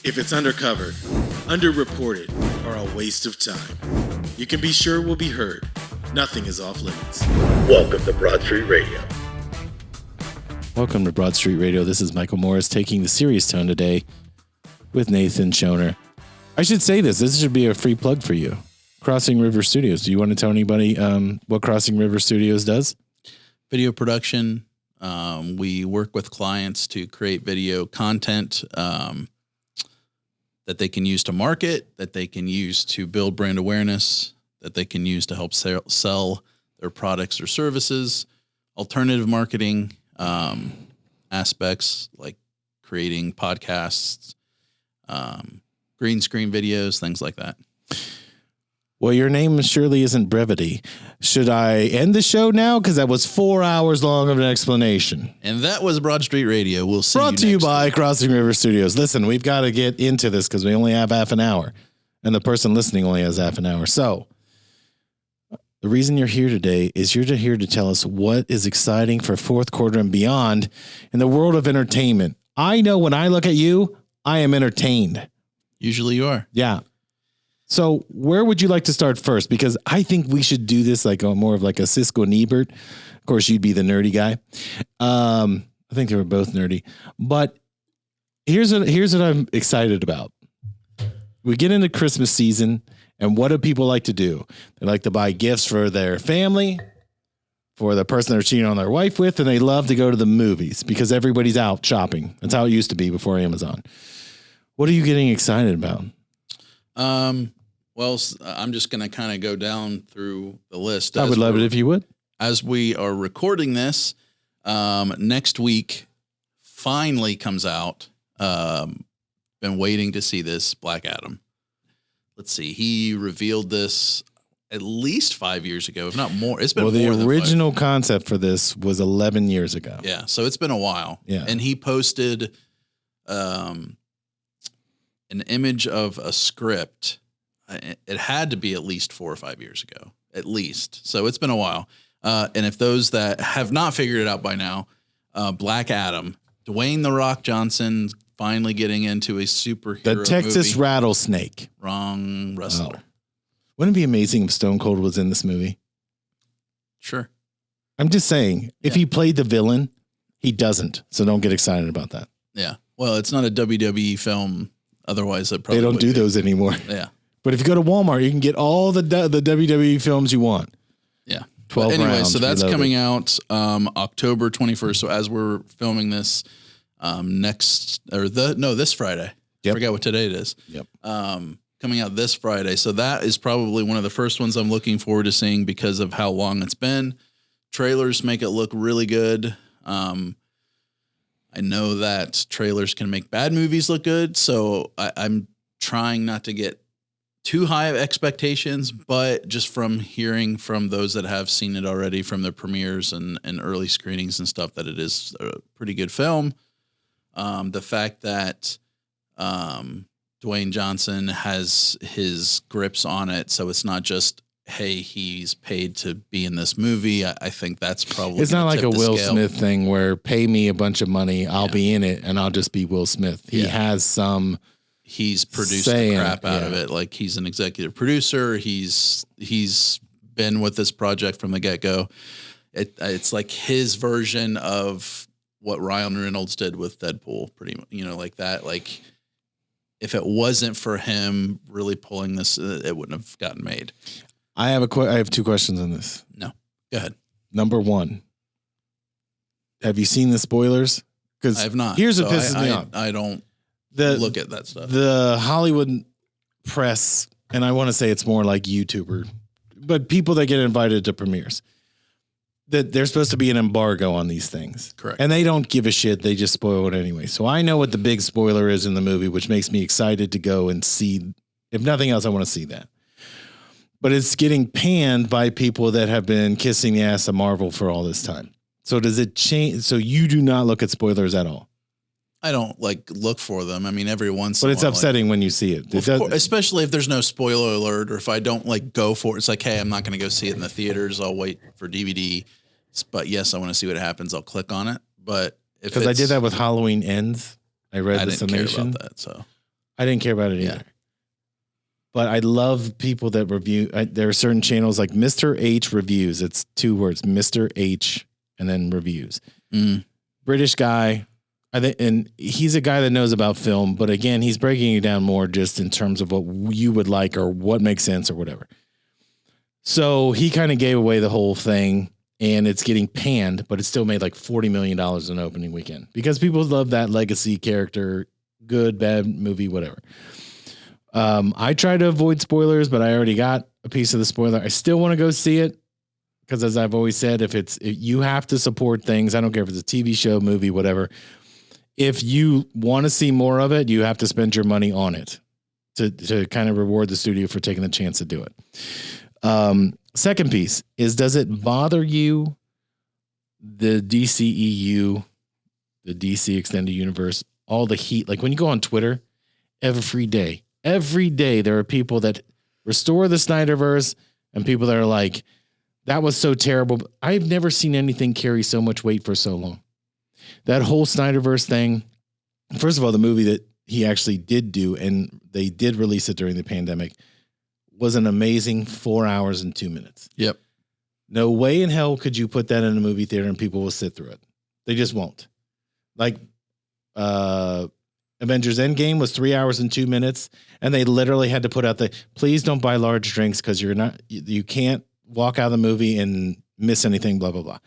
If it's undercovered, underreported, or a waste of time, you can be sure we'll be heard. Nothing is off limits. Welcome to Broad Street Radio. Welcome to Broad Street Radio. This is Michael Morris taking the serious tone today with Nathan Schoner. I should say this should be a free plug for you. Crossing River Studios. Do you want to tell anybody what Crossing River Studios does? Video production. We work with clients to create video content that they can use to market, that they can use to build brand awareness, that they can use to help sell their products or services, alternative marketing aspects like creating podcasts, green screen videos, things like that. Well, your name surely isn't brevity. Should I end the show now? Because that was 4 hours long of an explanation. And that was Broad Street Radio. We'll see Brought to you by Crossing River Studios. Listen, we've got to get into this because we only have half an hour. And the person listening only has half an hour. So the reason you're here today is you're here to tell us what is exciting for fourth quarter and beyond in the world of entertainment. I know when I look at you, I am entertained. Usually you are. Yeah. So where would you like to start first? Because I think we should do this like more of like a Siskel and Ebert. Of course, you'd be the nerdy guy. I think they were both nerdy. But here's what I'm excited about. We get into Christmas season, and what do people like to do? They like to buy gifts for their family, for the person they're cheating on their wife with, and they love to go to the movies because everybody's out shopping. That's how it used to be before Amazon. What are you getting excited about? Well, I'm just going to kind of go down through the list. I would love it if you would. As we are recording this, next week finally comes out. Been waiting to see this, Black Adam. Let's see. He revealed this at least 5 years ago, if not more. It's been more the than original concept for this was 11 years ago. Yeah, so it's been a while. Yeah. And he posted an image of a script. It had to be at least 4 or 5 years ago, at least. So it's been a while. And if those that have not figured it out by now, Black Adam, Dwayne "The Rock" Johnson finally getting into a superhero The Texas movie. Rattlesnake. Wrong wrestler. Oh. Wouldn't it be amazing if Stone Cold was in this movie? Sure. I'm just saying, if he played the villain, he doesn't. So don't get excited about that. Yeah. Well, it's not a WWE film. Otherwise, it probably They don't do those anymore. Yeah. But if you go to Walmart, you can get all the WWE films you want. Yeah. 12 anyway, rounds so that's reloaded. coming out October 21st. So as we're filming this this Friday. Yep. I forgot what today it is. Yep. Coming out this Friday. So that is probably one of the first ones I'm looking forward to seeing because of how long it's been. Trailers make it look really good. I know that trailers can make bad movies look good. So I'm trying not to get too high of expectations, but just from hearing from those that have seen it already from the premieres and early screenings and stuff, that it is a pretty good film. The fact that Dwayne Johnson has his grips on it, so it's not just, hey, he's paid to be in this movie. I think that's probably It's not like a Will scale. Smith thing where pay me a bunch of money, I'll be in it, and I'll just be Will Smith. He has some... He's produced saying, the crap out of it. Like he's an executive producer. He's been with this project from the get-go. It's like his version of what Ryan Reynolds did with Deadpool, pretty much, like that. Like if it wasn't for him really pulling this, it wouldn't have gotten made. I have two questions on this. No, go ahead. Number one, have you seen the spoilers? Because I have not. Here's what pisses me off. I don't look at that stuff. The Hollywood press, and I want to say it's more like YouTuber, but people that get invited to premieres, that there's supposed to be an embargo on these things. Correct. And they don't give a shit. They just spoil it anyway. So I know what the big spoiler is in the movie, which makes me excited to go and see. If nothing else, I want to see that. But it's getting panned by people that have been kissing the ass of Marvel for all this time. So does it change? So you do not look at spoilers at all? I don't look for them. I mean, every once But in a it's while, upsetting when you see it. especially if there's no spoiler alert, or if I don't go for it. It's like, hey, I'm not going to go see it in the theaters. I'll wait for DVD. But yes, I want to see what happens. I'll click on it. But if because I did that with Halloween Ends, I read I the didn't care summation. about that. So I didn't care about it Yeah. either. But I love people that review. There are certain channels like Mr. H Reviews. It's 2 words, Mr. H, and then reviews. British guy. I think, and he's a guy that knows about film. But again, he's breaking it down more just in terms of what you would like or what makes sense or whatever. So he kind of gave away the whole thing, and it's getting panned, but it still made like $40 million in opening weekend because people love that legacy character, good, bad movie, whatever. I try to avoid spoilers, but I already got a piece of the spoiler. I still want to go see it because, as I've always said, if you have to support things, I don't care if it's a TV show, movie, whatever. If you want to see more of it, you have to spend your money on it to kind of reward the studio for taking the chance to do it. Second piece is, does it bother you, the DCEU, the DC Extended Universe, all the heat? Like when you go on Twitter, every day there are people that restore the Snyderverse and people that are like, that was so terrible. I've never seen anything carry so much weight for so long. That whole Snyderverse thing, first of all, the movie that he actually did do, and they did release it during the pandemic, was an amazing 4 hours and 2 minutes. Yep. No way in hell could you put that in a movie theater and people will sit through it. They just won't. Like, Avengers Endgame was 3 hours and 2 minutes, and they literally had to put out please don't buy large drinks because you can't walk out of the movie and miss anything, blah, blah, blah.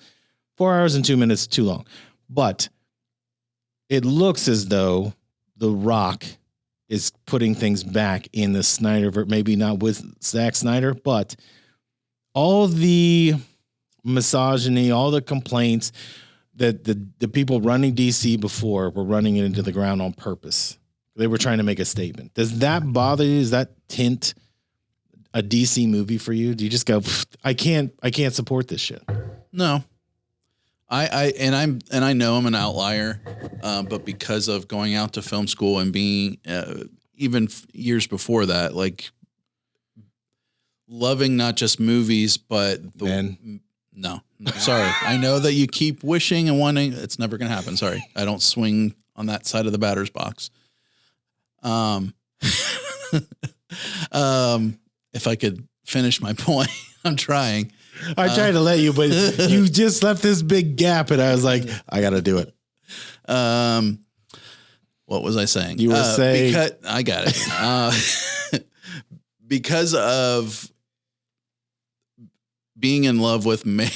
4 hours and 2 minutes, too long. But it looks as though The Rock is putting things back in the Snyderverse, maybe not with Zack Snyder, but all the misogyny, all the complaints that the people running DC before were running it into the ground on purpose. They were trying to make a statement. Does that bother you? Does that tint a DC movie for you? Do you just go, I can't support this shit? No. I know I'm an outlier, but because of going out to film school and being even years before that, like loving not just movies, but no, sorry. I know that you keep wishing and wanting. It's never going to happen. Sorry. I don't swing on that side of the batter's box. If I could finish my point, I'm trying. I tried to let you, but you just left this big gap, and I was like, I got to do it. What was I saying? You were saying, I got it. Because of being in love with me,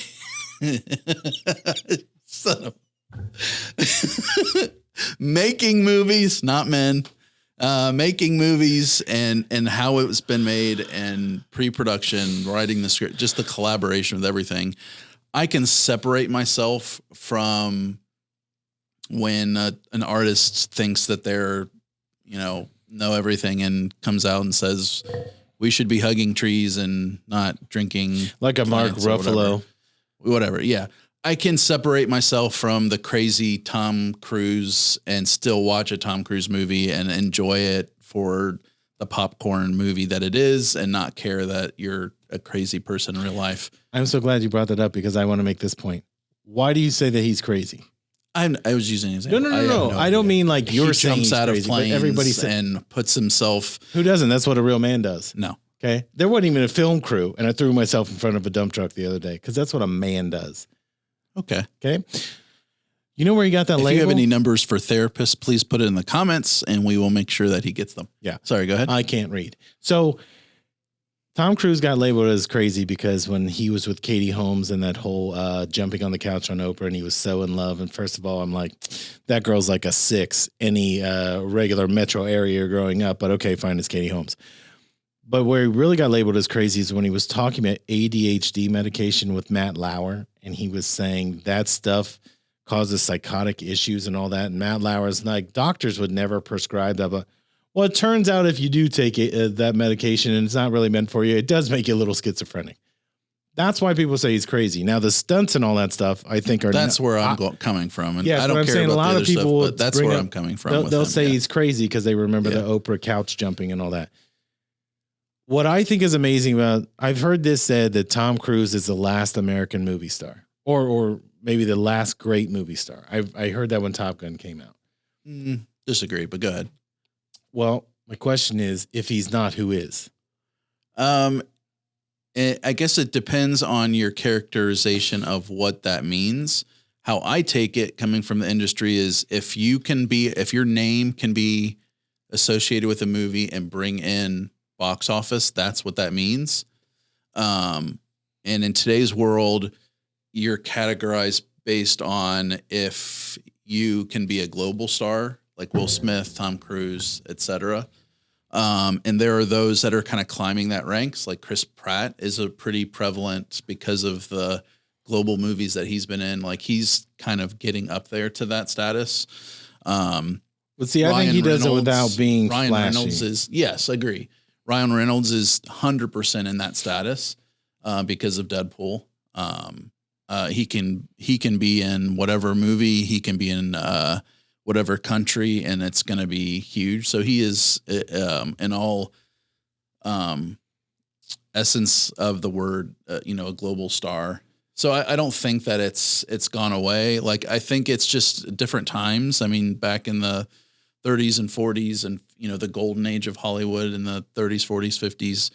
son of making movies, not men. Making movies and how it's been made and pre-production, writing the script, just the collaboration with everything. I can separate myself from when an artist thinks that they're, know everything and comes out and says we should be hugging trees and not drinking, like a Mark Ruffalo, whatever. Yeah. I can separate myself from the crazy Tom Cruise and still watch a Tom Cruise movie and enjoy it for the popcorn movie that it is and not care that you're a crazy person in real life. I'm so glad you brought that up because I want to make this point. Why do you say that he's crazy? I was using an example. No. I don't mean like you're saying jumps out crazy, of planes everybody and puts himself. Who doesn't? That's what a real man does. No. Okay. There wasn't even a film crew, and I threw myself in front of a dump truck the other day because that's what a man does. Okay. You know where you got that label? If you have any numbers for therapists, please put it in the comments and we will make sure that he gets them. Yeah. Sorry, go ahead. I can't read. So Tom Cruise got labeled as crazy because when he was with Katie Holmes and that whole jumping on the couch on Oprah and he was so in love. And first of all, I'm like, that girl's like a 6, any regular metro area growing up. But okay, fine, it's Katie Holmes. But where he really got labeled as crazy is when he was talking about ADHD medication with Matt Lauer. And he was saying that stuff causes psychotic issues and all that. And Matt Lauer's like, doctors would never prescribe that. But well, it turns out if you do take that medication and it's not really meant for you, it does make you a little schizophrenic. That's why people say he's crazy. Now, the stunts and all that stuff, I think are that's where I'm coming from. And yeah, I don't care saying, about a lot the other of people stuff, but that's where I'm coming from. They'll say he's crazy because they remember the Oprah couch jumping and all that. What I think is amazing about, I've heard this said that Tom Cruise is the last American movie star, or maybe the last great movie star. I heard that when Top Gun came out. Disagree, but go ahead. Well, My question is, if he's not, who is? I guess it depends on your characterization of what that means. How I take it coming from the industry is if your name can be associated with a movie and bring in box office, that's what that means. And in today's world, you're categorized based on if you can be a global star like Will Smith, Tom Cruise, etc. And there are those that are kind of climbing that ranks. Like Chris Pratt is a pretty prevalent because of the global movies that he's been in. Like he's kind of getting up there to that status. But see, I think he does it without being Ryan flashy. Reynolds is, yes, I agree. Ryan Reynolds is 100% in that status because of Deadpool. He can be in whatever movie, he can be in whatever country, and it's going to be huge. So he is in all essence of the word, a global star. So I don't think that it's gone away. Like I think it's just different times. I mean, back in the 30s and 40s, and the golden age of Hollywood in the 30s, 40s, 50s.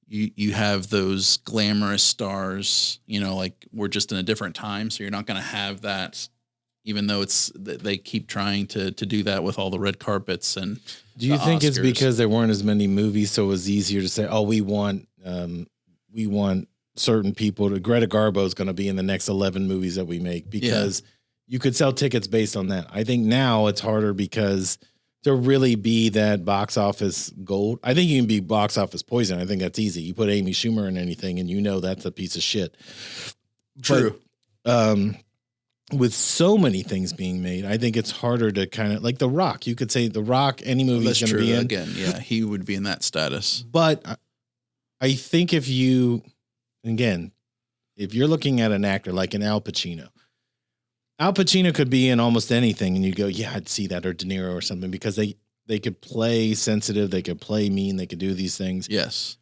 You have those glamorous stars. Like we're just in a different time, so you're not going to have that. Even though they keep trying to do that with all the red carpets and. Do you think it's because there weren't as many movies, so it was easier to say, "Oh, we want certain people to." Greta Garbo is going to be in the next 11 movies that we make because you could sell tickets based on that. I think now it's harder because to really be that box office gold. I think you can be box office poison. I think that's easy. You put Amy Schumer in anything, and that's a piece of shit. True. But, with so many things being made, I think it's harder to kind of like The Rock. You could say The Rock, any movie is going to be in. Again, yeah, he would be in that status. But I think if you're looking at an actor like an Al Pacino could be in almost anything, and you go, yeah, I'd see that, or De Niro or something, because they could play sensitive, they could play mean, they could do these things. Yes,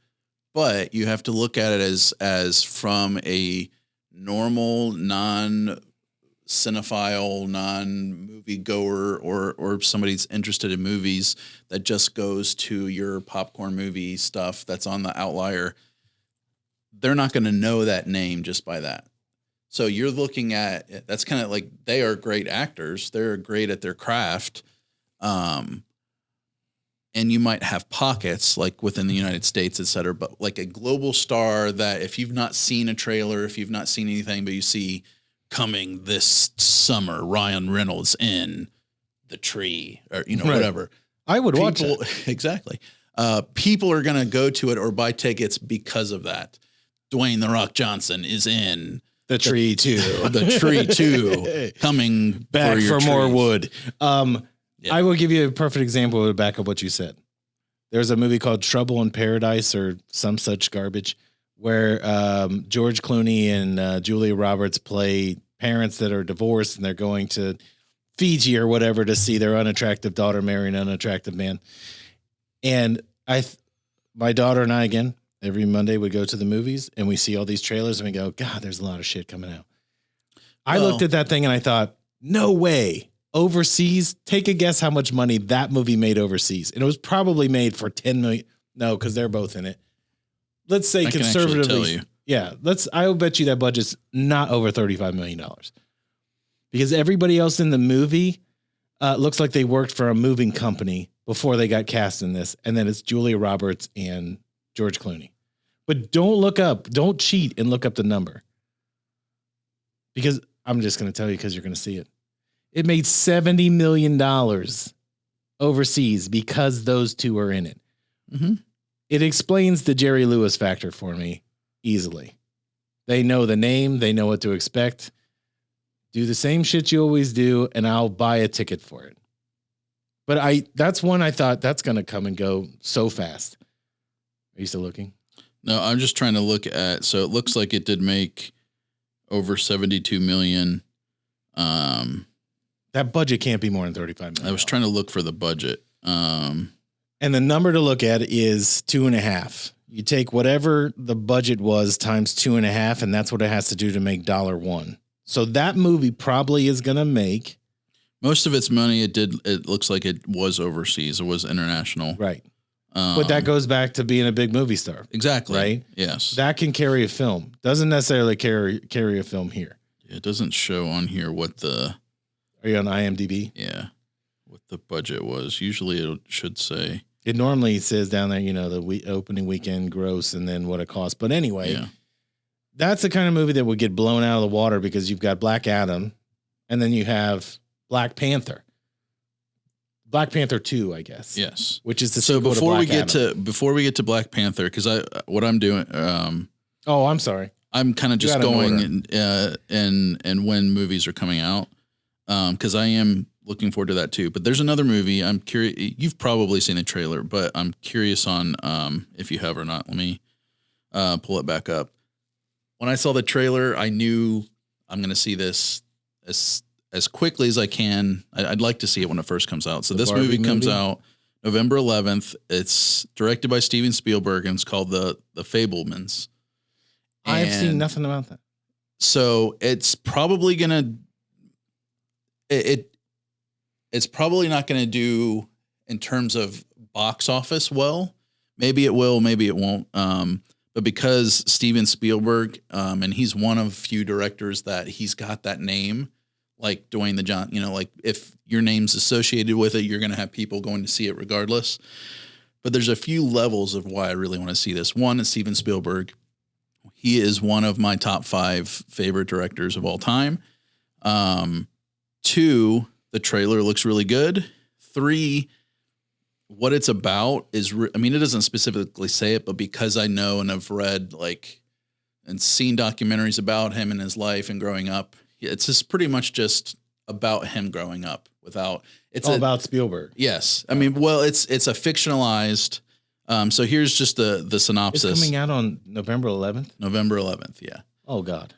but you have to look at it as from a normal, non-cinephile, non-movie goer, or somebody's interested in movies that just goes to your popcorn movie stuff that's on the outlier. They're not going to know that name just by that. So you're looking at, that's kind of like, they are great actors. They're great at their craft. And you might have pockets like within the United States, et cetera, but like a global star that if you've not seen a trailer, if you've not seen anything, but you see coming this summer, Ryan Reynolds in The Tree or, Right. whatever. I would watch People, it. exactly. People are going to go to it or buy tickets because of that. Dwayne "The Rock" Johnson is in The Tree 2. The Tree 2 coming back for more trees. wood. Yeah. I will give you a perfect example to back up what you said. There's a movie called Trouble in Paradise or some such garbage where George Clooney and Julia Roberts play parents that are divorced and they're going to Fiji or whatever to see their unattractive daughter marry an unattractive man. And my daughter and I, again, every Monday would go to the movies and we see all these trailers and we go, God, there's a lot of shit coming out. I looked at that thing and I thought, no way. Overseas, take a guess how much money that movie made overseas. And it was probably made for 10 million. No, because they're both in it. Let's say I can actually tell conservatively. you. Yeah, I'll bet you that budget's not over $35 million. Because everybody else in the movie looks like they worked for a moving company before they got cast in this. And then it's Julia Roberts and George Clooney. But don't cheat and look up the number. Because I'm just going to tell you because you're going to see it. It made $70 million overseas because those two are in it. Mm-hmm. It explains the Jerry Lewis factor for me easily. They know the name. They know what to expect. Do the same shit you always do, and I'll buy a ticket for it. But that's one I thought that's going to come and go so fast. Are you still looking? No, I'm just trying to look at, so it looks like it did make over 72 million. That budget can't be more than 35 million. I was trying to look for the budget. And the number to look at is 2.5. You take whatever the budget was times 2.5, and that's what it has to do to make $1. So that movie probably is going to make Most of its money, it looks like it was overseas. It was international. right. But that goes back to being a big movie star. Exactly. Right? Yes. That can carry a film. Doesn't necessarily carry a film here. It doesn't show on here what the... Are you on IMDb? Yeah. What the budget was. Usually it should say... It normally says down there, the opening weekend gross and then what it costs. But anyway, that's the kind of movie that would get blown out of the water because you've got Black Adam and then you have Black Panther. Black Panther 2, I guess. Yes. Which is the so sequel before to we Black get Adam. before we get to Black Panther, because what I'm doing, oh, I'm sorry. I'm kind of just going and when movies are coming out, because I am looking forward to that too. But there's another movie. I'm curious. You've probably seen the trailer, but I'm curious on if you have or not. Let me pull it back up. When I saw the trailer, I knew I'm going to see this as quickly as I can. I'd like to see it when it first comes out. So this movie comes out November 11th. It's directed by Steven Spielberg and it's called The Fabelmans. I've seen nothing about that. So it's probably gonna it's probably not gonna do in terms of box office well. Maybe it will, maybe it won't. But because Steven Spielberg, and he's one of few directors that he's got that name, like Dwayne the John, like if your name's associated with it, you're gonna have people going to see it regardless. But there's a few levels of why I really want to see this. One is Steven Spielberg. He is one of my top 5 favorite directors of all time. 2, the trailer looks really good. 3, what it's about is, it doesn't specifically say it, but because I know and I've read and seen documentaries about him and his life and growing up, it's just pretty much just about him growing up it's all about Spielberg. Yes. It's a fictionalized, so here's just the synopsis. It's coming out on November 11th? November 11th, yeah. Oh, God.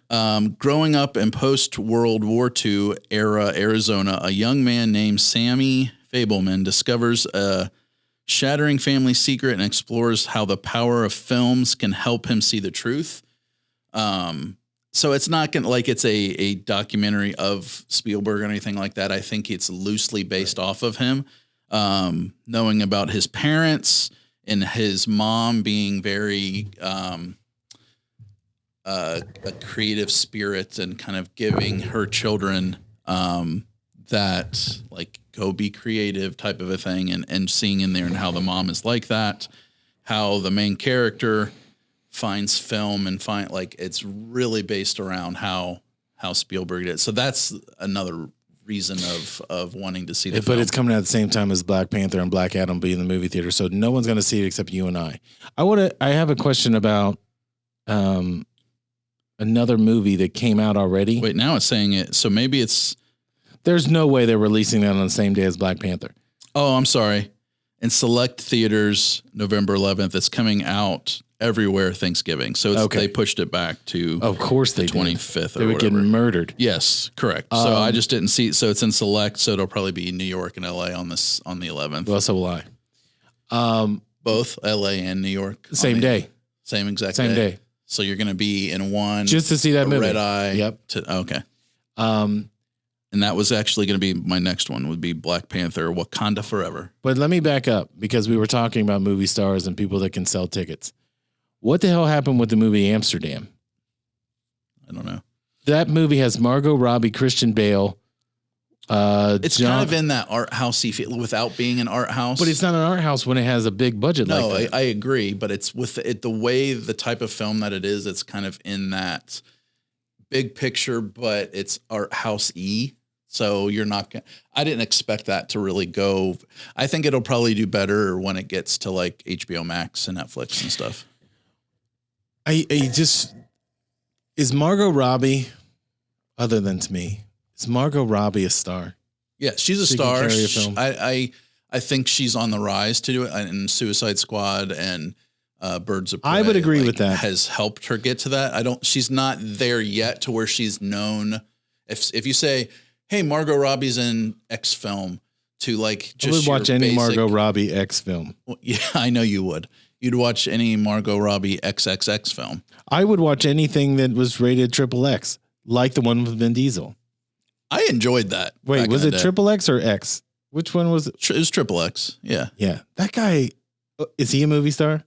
Growing up in post-World War II era Arizona, a young man named Sammy Fabelman discovers a shattering family secret and explores how the power of films can help him see the truth. So it's not going to it's a documentary of Spielberg or anything like that. I think it's loosely based off of him, knowing about his parents and his mom being very a creative spirit and kind of giving her children that go be creative type of a thing and seeing in there and how the mom is like that, how the main character finds film and it's really based around how Spielberg did. So that's another reason of wanting to see the film. But it's coming out at the same time as Black Panther and Black Adam be in the movie theater, so no one's going to see it except you and I. I have a question about another movie that came out already. Wait, now it's saying it. So maybe it's... There's no way they're releasing that on the same day as Black Panther. Oh, I'm sorry. In select theaters, November 11th. It's coming out everywhere Thanksgiving. So they pushed it back to of course the they 25th. They were getting murdered. Yes, correct. So I just didn't see it. So it's in select. So it'll probably be New York and LA on the 11th. Well, so will I. Both LA and New York. Same day. Same exact Same day. So you're going to be in one. Just to see that movie. Red Eye. Yep. Okay. And that was actually going to be my next one would be Black Panther, Wakanda Forever. But let me back up because we were talking about movie stars and people that can sell tickets. What the hell happened with the movie Amsterdam? I don't know. That movie has Margot Robbie, Christian Bale. It's kind of in that art housey feel without being an art house. But it's not an art house when it has a big budget like that. No, I agree. But it's with the way the type of film that it is, it's kind of in that big picture, but it's art house-y. So you're not I didn't expect that to really go. I think it'll probably do better when it gets to HBO Max and Netflix and stuff. Is Margot Robbie, other than to me, is Margot Robbie a star? Yeah, she's a star. Can carry a film. I think she's on the rise to do it. And Suicide Squad and Birds of Prey. I would agree with that. Has helped her get to that. She's not there yet to where she's known. If you say, hey, Margot Robbie's in X film, to just I would watch any Margot Robbie X film. Well, yeah, I know you would. You'd watch any Margot Robbie XXX film. I would watch anything that was rated XXX, like the one with Vin Diesel. I enjoyed that. Wait, was it XXX or X? Which one was it? It was XXX. Yeah. Yeah. That guy, Is he a movie star?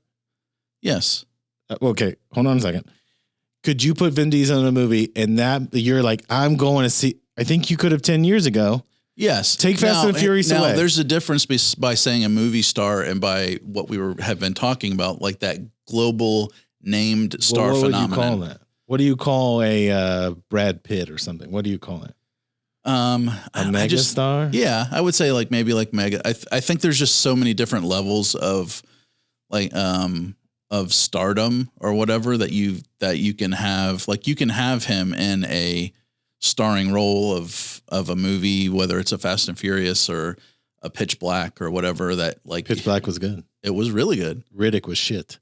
Yes. Okay, hold on a second. Could you put Vin Diesel in a movie and that you're like, I'm going to see? I think you could have 10 years ago. Yes. Take Fast and Furious away. There's a difference by saying a movie star and by what we have been talking about, like that global named star phenomenon. What would you call that? What do you call a Brad Pitt or something? What do you call it? A mega star? Yeah, I would say maybe mega. I think there's just so many different levels of of stardom or whatever that you can have. Like you can have him in a starring role of a movie, whether it's a Fast and Furious or a Pitch Black or whatever. That Pitch Black was good. It was really good. Riddick was shit.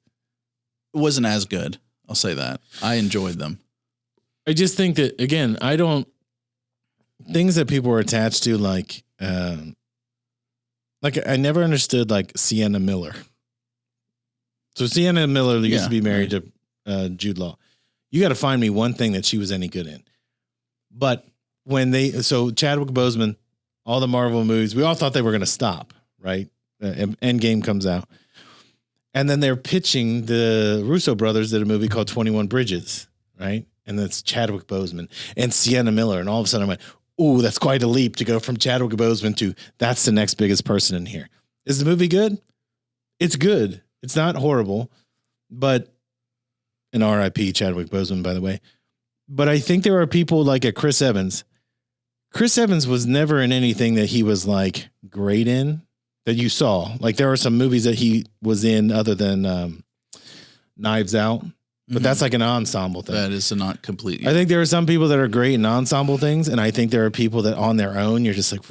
It wasn't as good. I'll say that. I enjoyed them. I just think that again, things that people are attached to, like I never understood like Sienna Miller. So Sienna Miller used to be married to Jude Law. You got to find me one thing that she was any good in. But so Chadwick Boseman, all the Marvel movies, we all thought they were going to stop, right? Endgame comes out. And then they're pitching, the Russo brothers did a movie called 21 Bridges, right? And that's Chadwick Boseman and Sienna Miller. And all of a sudden I went, ooh, that's quite a leap to go from Chadwick Boseman to that's the next biggest person in here. Is the movie good? It's good. It's not horrible, but an RIP Chadwick Boseman, by the way. But I think there are people like a Chris Evans. Chris Evans was never in anything that he was like great in that you saw. Like there are some movies that he was in other than Knives Out, but that's like an ensemble thing. That is not completely. I think there are some people that are great in ensemble things. And I think there are people that on their own, you're just like,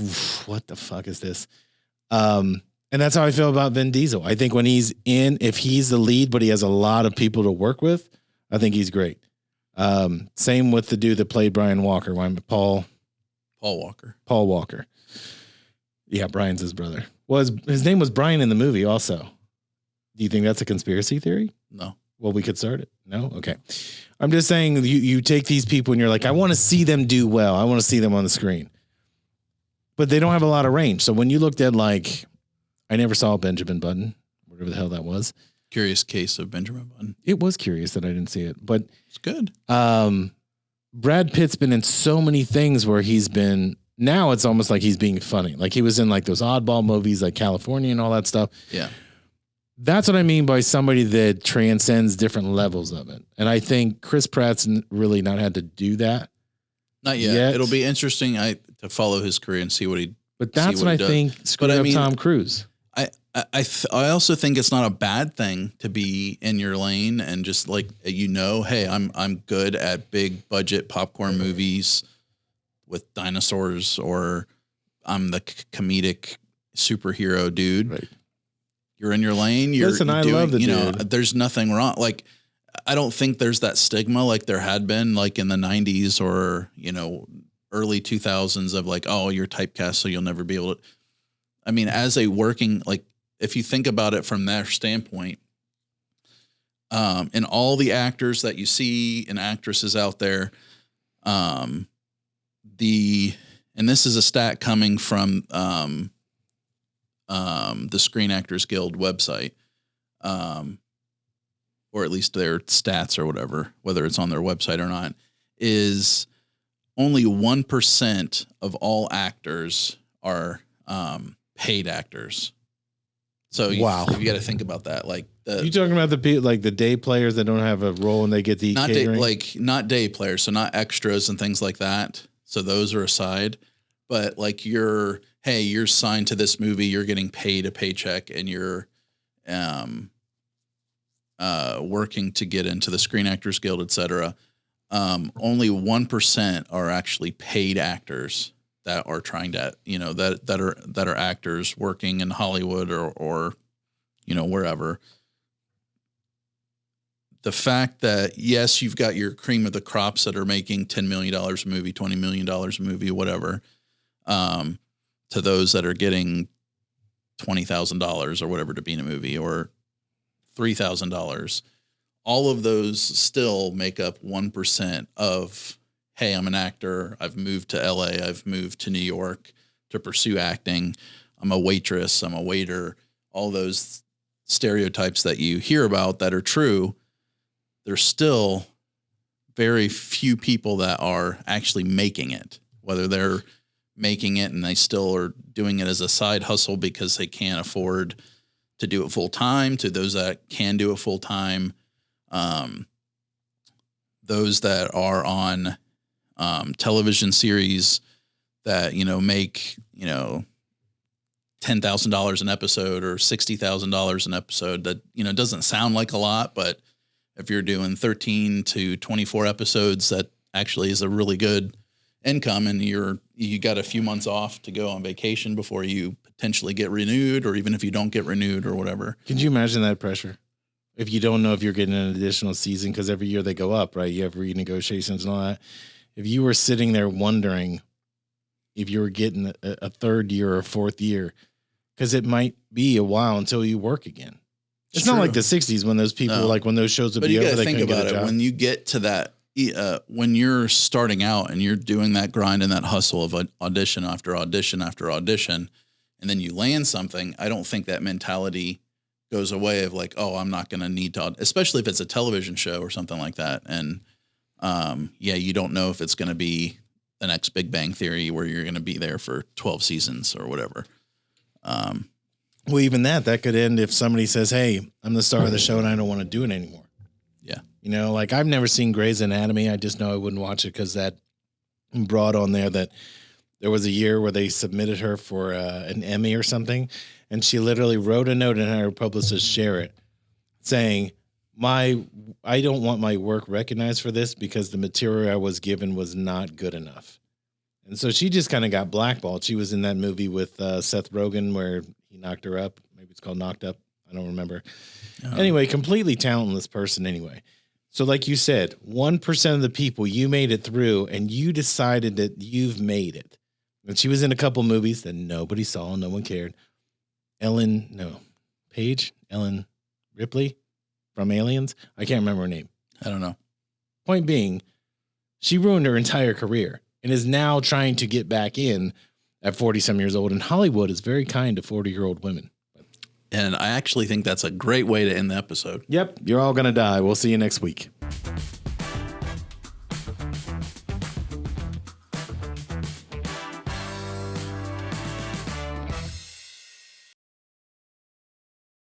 what the fuck is this? And that's how I feel about Vin Diesel. I think when if he's the lead, but he has a lot of people to work with, I think he's great. Same with the dude that played Brian Walker, Paul Walker. Yeah, Brian's his brother. His name was Brian in the movie also. Do you think that's a conspiracy theory? No. Well, we could start it. No? Okay. I'm just saying you take these people and you're like, I want to see them do well. I want to see them on the screen. But they don't have a lot of range. So when you looked at I never saw Benjamin Button, whatever the hell that was. Curious Case of Benjamin Button. It was curious that I didn't see it, but it's good. Brad Pitt's been in so many things where now it's almost like he's being funny. Like he was in like those oddball movies like California and all that stuff. Yeah. That's what I mean by somebody that transcends different levels of it. And I think Chris Pratt's really not had to do that. Not yet. It'll be interesting to follow his career and see what he. But that's what I think screwed up Tom Cruise. I also think it's not a bad thing to be in your lane and just hey, I'm good at big budget popcorn movies with dinosaurs, or I'm the comedic superhero dude. Right. You're in your lane. I love the dude. There's nothing wrong. Like, I don't think there's that stigma like there had been like in the 90s or, early 2000s of like, oh, you're typecast, so you'll never be able to. I mean, as a working, if you think about it from their standpoint, and all the actors that you see and actresses out there, and this is a stat coming from the Screen Actors Guild website, or at least their stats or whatever, whether it's on their website or not, is only 1% of all actors are paid actors. So you got to think about that. You talking about the day players that don't have a role and they get the catering? Not day players, so not extras and things like that. So those are aside. But you're signed to this movie, you're getting paid a paycheck, and you're working to get into the Screen Actors Guild, etc. Only 1% are actually paid actors that are trying to, that are actors working in Hollywood or wherever. The fact that, yes, you've got your cream of the crops that are making $10 million a movie, $20 million a movie, whatever, to those that are getting $20,000 or whatever to be in a movie, or $3,000. All of those still make up 1% of, hey, I'm an actor. I've moved to LA. I've moved to New York to pursue acting. I'm a waitress. I'm a waiter. All those stereotypes that you hear about that are true, there's still very few people that are actually making it, whether they're making it and they still are doing it as a side hustle because they can't afford to do it full time, to those that can do it full time. Those that are on television series that, make, $10,000 an episode or $60,000 an episode that, doesn't sound like a lot, but if you're doing 13 to 24 episodes, that actually is a really good income, and you got a few months off to go on vacation before you potentially get renewed, or even if you don't get renewed or whatever. Can you imagine that pressure? If you don't know if you're getting an additional season, because every year they go up, right? You have renegotiations and all that. If you were sitting there wondering if you were getting a third year or fourth year, because it might be a while until you work again. It's not like the 60s when those people, like when those shows would be over, they couldn't get a job. When you get to that, when you're starting out and you're doing that grind and that hustle of audition after audition after audition, and then you land something, I don't think that mentality goes away of like, oh, I'm not going to need to, especially if it's a television show or something like that. And you don't know if it's going to be the next Big Bang Theory where you're going to be there for 12 seasons or whatever. Well, even that could end if somebody says, hey, I'm the star of the show and I don't want to do it anymore. Yeah. Like I've never seen Grey's Anatomy. I just know I wouldn't watch it because that brought on there that there was a year where they submitted her for an Emmy or something. And she literally wrote a note and had her publicist share it saying, I don't want my work recognized for this because the material I was given was not good enough. And so she just kind of got blackballed. She was in that movie with Seth Rogen where he knocked her up. Maybe it's called Knocked Up. I don't remember. Oh. Anyway, completely talentless person anyway. So like you said, 1% of the people, you made it through and you decided that you've made it. And she was in a couple movies that nobody saw. No one cared. Ellen Ripley from Aliens. I can't remember her name. I don't know. Point being, she ruined her entire career and is now trying to get back in at 40-some years old. And Hollywood is very kind to 40-year-old women. And I actually think that's a great way to end the episode. Yep. You're all going to die. We'll see you next week.